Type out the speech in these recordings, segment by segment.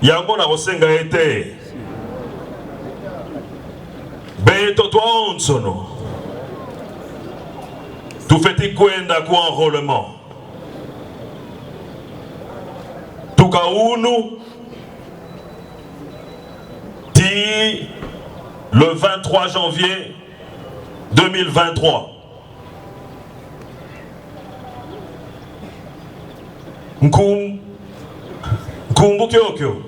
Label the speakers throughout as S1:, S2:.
S1: yango na kosenga ete beto twaonsono tufeti kwenda ku enrôlement tukaunu ti le 23 janvier 2023 nkumbuke okyo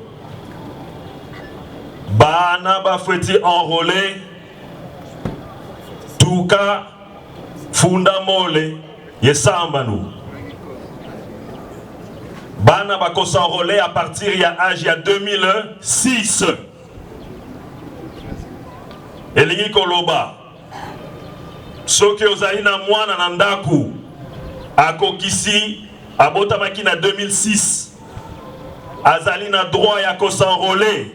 S1: bana bafeti enrôlé tuka funda mole yesambanu bana bakosa enrôlé à partir ya âge ya 2006 elingi koloba soki ozali na mwana na ndaku akokisi abotamaki na 2006 azali na droit ya kosenrôler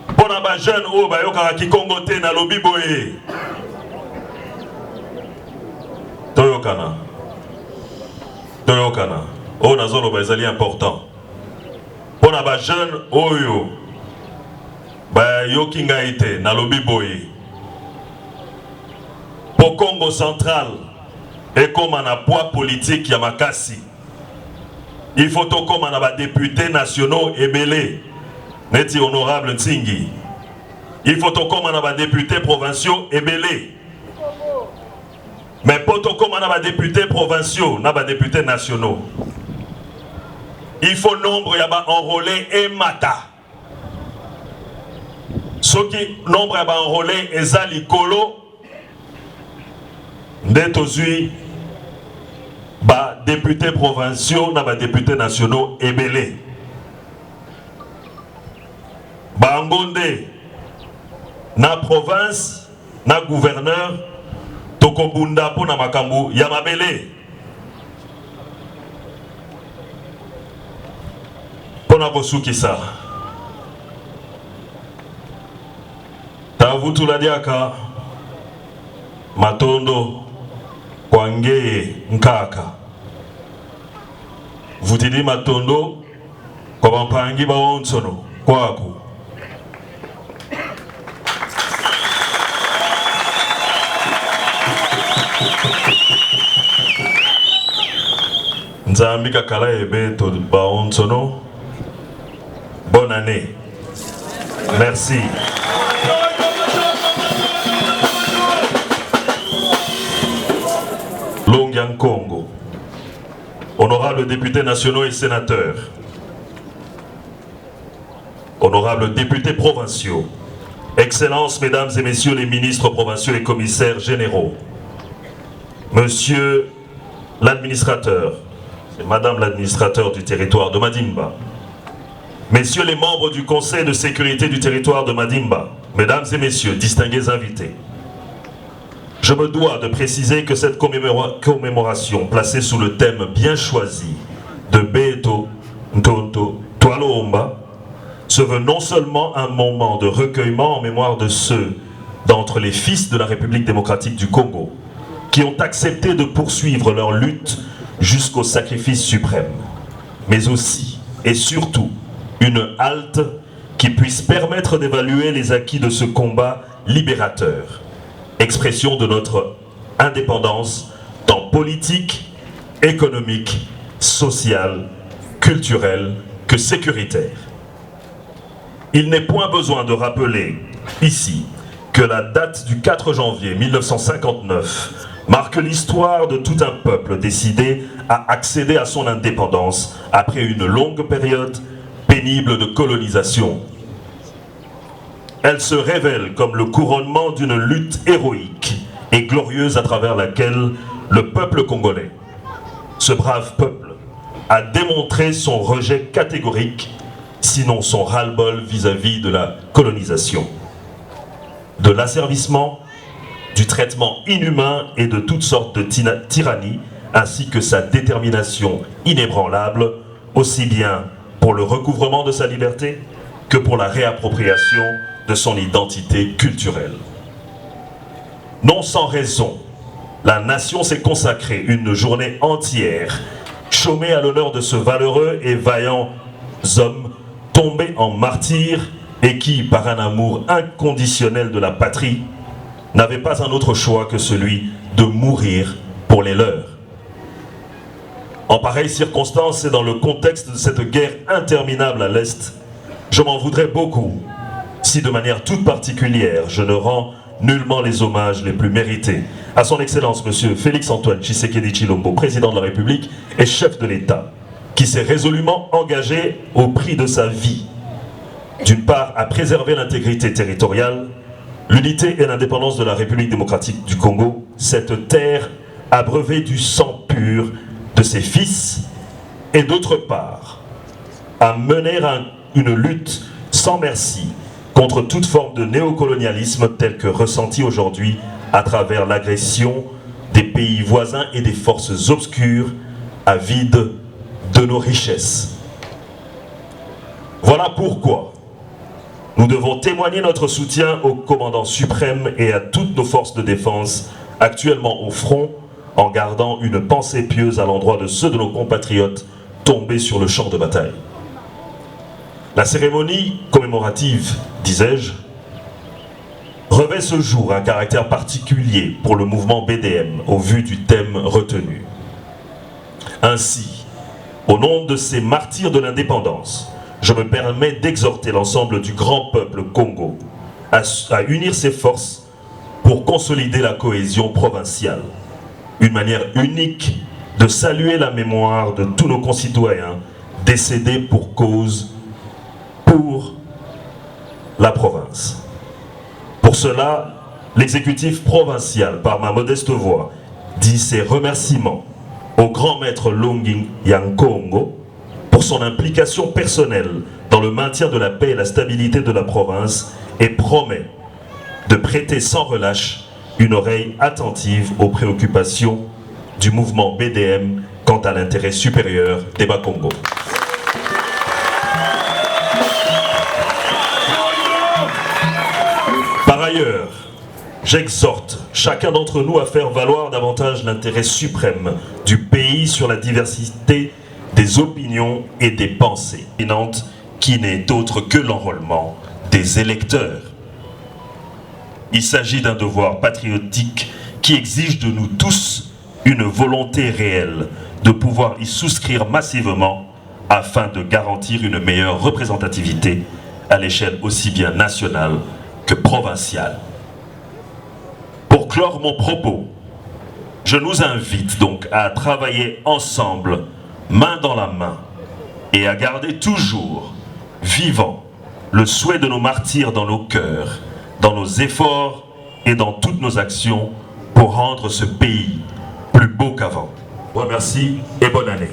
S1: mpona ba jeune oyo bayokaka kikongo te na lobi boye toyokana oyo nazoloba ezali important mpona ba jeune oyo bayoki ngai te na lobi boye po Congo central ekoma na poids politique ya makasi il faut tokoma na ba députés nationaux ebele neti honorable Ntingi il faut tokoma na ba députés provinciaux ebele mais po tokoma na ba députés provinciaux na ba députés nationaux il faut nombre ya ba enrôlé et mata soki nombre ya ba enrôlé eza likolo nde tozwi ba députés provinciaux na ba députés nationaux ebele bangonde na province na gouverneur tokobunda po na makambo ya mabele pona kosukisa tavutula diaka matondo kwangeye nkaka vutili matondo kwa bampangi baonsono kwaku nzambi kakala ebe to baonsono. Bonne année. Merci. Longyang Congo, honorables députés nationaux et sénateurs, honorables députés provinciaux, Excellences, Mesdames et Messieurs les ministres provinciaux et commissaires généraux, Monsieur l'administrateur, c'est Madame l'administrateur du territoire de Madimba, Messieurs les membres du Conseil de sécurité du territoire de Madimba, Mesdames et Messieurs, distingués invités, je me dois de préciser que cette commémoration, placée sous le thème bien choisi de Beto Ntonto Twalomba, se veut non seulement un moment de recueillement en mémoire de ceux d'entre les fils de la République démocratique du Congo qui ont accepté de poursuivre leur lutte jusqu'au sacrifice suprême, mais aussi et surtout une halte qui puisse permettre d'évaluer les acquis de ce combat libérateur, expression de notre indépendance tant politique, économique, sociale, culturelle que sécuritaire. Il n'est point besoin de rappeler ici que la date du 4 janvier 1959 marque l'histoire de tout un peuple décidé à accéder à son indépendance après une longue période pénible de colonisation. Elle se révèle comme le couronnement d'une lutte héroïque et glorieuse à travers laquelle le peuple congolais, ce brave peuple, a démontré son rejet catégorique, sinon son ras-le-bol vis-à-vis de la colonisation, de l'asservissement, du traitement inhumain et de toutes sortes de tyrannies, ainsi que sa détermination inébranlable, aussi bien pour le recouvrement de sa liberté que pour la réappropriation de son identité culturelle. Non sans raison, la nation s'est consacrée une journée entière, chômée à l'honneur de ce valeureux et vaillant homme tombé en martyr et qui, par un amour inconditionnel de la patrie, n'avait pas un autre choix que celui de mourir pour les leurs. En pareille circonstance et dans le contexte de cette guerre interminable à l'Est, je m'en voudrais beaucoup si de manière toute particulière je ne rends nullement les hommages les plus mérités à son Excellence M. Félix-Antoine Tshisekedi Tshilombo, président de la République et chef de l'État, qui s'est résolument engagé au prix de sa vie, d'une part à préserver l'intégrité territoriale, l'unité et l'indépendance de la République démocratique du Congo, cette terre abreuvée du sang pur de ses fils, et d'autre part à mener une lutte sans merci contre toute forme de néocolonialisme tel que ressenti aujourd'hui à travers l'agression des pays voisins et des forces obscures avides de nos richesses. Voilà pourquoi nous devons témoigner notre soutien au commandant suprême et à toutes nos forces de défense actuellement au front, en gardant une pensée pieuse à l'endroit de ceux de nos compatriotes tombés sur le champ de bataille. La cérémonie commémorative, disais-je, revêt ce jour un caractère particulier pour le mouvement BDM au vu du thème retenu. Ainsi, au nom de ces martyrs de l'indépendance, je me permets d'exhorter l'ensemble du grand peuple Congo à unir ses forces pour consolider la cohésion provinciale. Une manière unique de saluer la mémoire de tous nos concitoyens décédés pour cause pour la province. Pour cela, l'exécutif provincial, par ma modeste voix, dit ses remerciements au grand maître Longing Yankongo pour son implication personnelle dans le maintien de la paix et la stabilité de la province et promet de prêter sans relâche une oreille attentive aux préoccupations du mouvement BDM quant à l'intérêt supérieur des Bas-Congo. Par ailleurs, j'exhorte chacun d'entre nous à faire valoir davantage l'intérêt suprême du pays sur la diversité des opinions et des pensées, qui n'est autre que l'enrôlement des électeurs. Il s'agit d'un devoir patriotique qui exige de nous tous une volonté réelle de pouvoir y souscrire massivement afin de garantir une meilleure représentativité à l'échelle aussi bien nationale que provinciale. Pour clore mon propos, je nous invite donc à travailler ensemble, main dans la main, et à garder toujours vivant le souhait de nos martyrs dans nos cœurs, dans nos efforts et dans toutes nos actions pour rendre ce pays plus beau qu'avant. Remercie et bonne année.